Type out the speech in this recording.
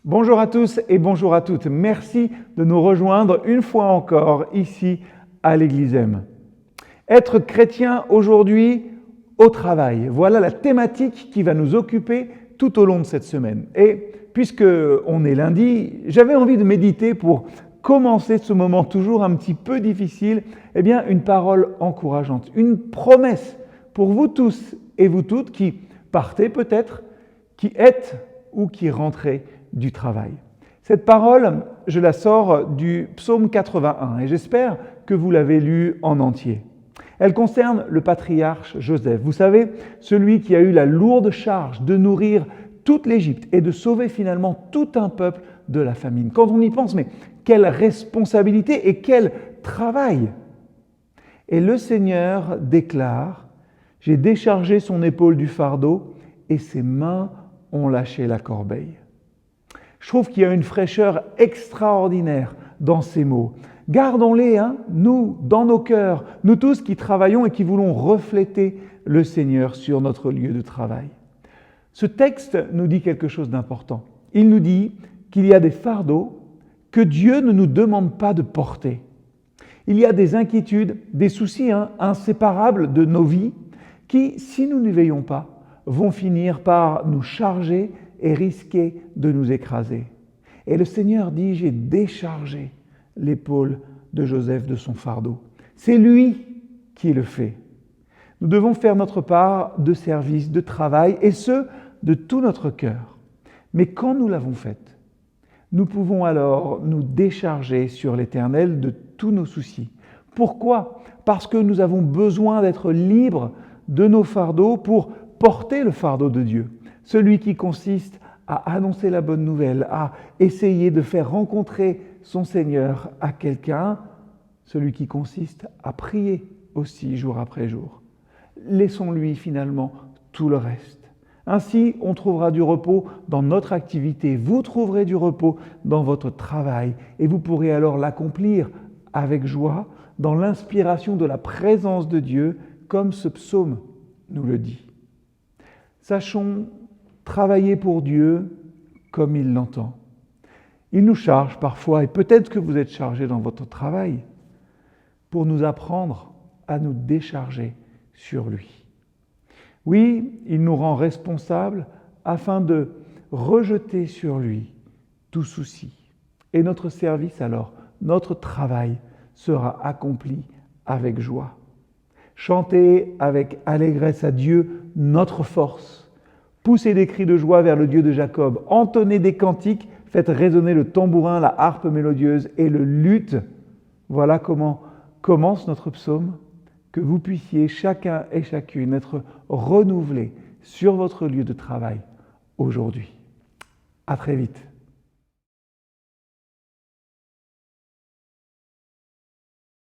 Bonjour à tous et bonjour à toutes. Merci de nous rejoindre une fois encore ici à l'Église M. Être chrétien aujourd'hui au travail. Voilà la thématique qui va nous occuper tout au long de cette semaine. Et puisque on est lundi, j'avais envie de méditer pour commencer ce moment toujours un petit peu difficile, une parole encourageante, une promesse pour vous tous et vous toutes qui partez peut-être, qui êtes ou qui rentrez du travail. Cette parole, je la sors du psaume 81 et j'espère que vous l'avez lue en entier. Elle concerne le patriarche Joseph. Vous savez, celui qui a eu la lourde charge de nourrir toute l'Égypte et de sauver finalement tout un peuple de la famine. Quand on y pense, mais quelle responsabilité et quel travail! Et le Seigneur déclare, « J'ai déchargé son épaule du fardeau et ses mains ont lâché la corbeille. » Je trouve qu'il y a une fraîcheur extraordinaire dans ces mots. Gardons-les, nous, dans nos cœurs, nous tous qui travaillons et qui voulons refléter le Seigneur sur notre lieu de travail. Ce texte nous dit quelque chose d'important. Il nous dit qu'il y a des fardeaux que Dieu ne nous demande pas de porter. Il y a des inquiétudes, des soucis inséparables de nos vies qui, si nous n'y veillons pas, vont finir par nous charger et risquer de nous écraser. Et le Seigneur dit, j'ai déchargé l'épaule de Joseph de son fardeau. C'est lui qui le fait. Nous devons faire notre part de service, de travail, et ce, de tout notre cœur. Mais quand nous l'avons fait, nous pouvons alors nous décharger sur l'Éternel de tous nos soucis. Pourquoi ? Parce que nous avons besoin d'être libres de nos fardeaux pour porter le fardeau de Dieu. Celui qui consiste à annoncer la bonne nouvelle, à essayer de faire rencontrer son Seigneur à quelqu'un, celui qui consiste à prier aussi jour après jour. Laissons-lui finalement tout le reste. Ainsi, on trouvera du repos dans notre activité, vous trouverez du repos dans votre travail et vous pourrez alors l'accomplir avec joie dans l'inspiration de la présence de Dieu, comme ce psaume nous le dit. Sachons travailler pour Dieu comme il l'entend. Il nous charge parfois, et peut-être que vous êtes chargé dans votre travail, pour nous apprendre à nous décharger sur lui. Oui, il nous rend responsables afin de rejeter sur lui tout souci. Et notre service alors, notre travail sera accompli avec joie. Chantez avec allégresse à Dieu notre force. Poussez des cris de joie vers le Dieu de Jacob. Entonnez des cantiques, faites résonner le tambourin, la harpe mélodieuse et le luth. Voilà comment commence notre psaume. Que vous puissiez chacun et chacune être renouvelés sur votre lieu de travail aujourd'hui. À très vite.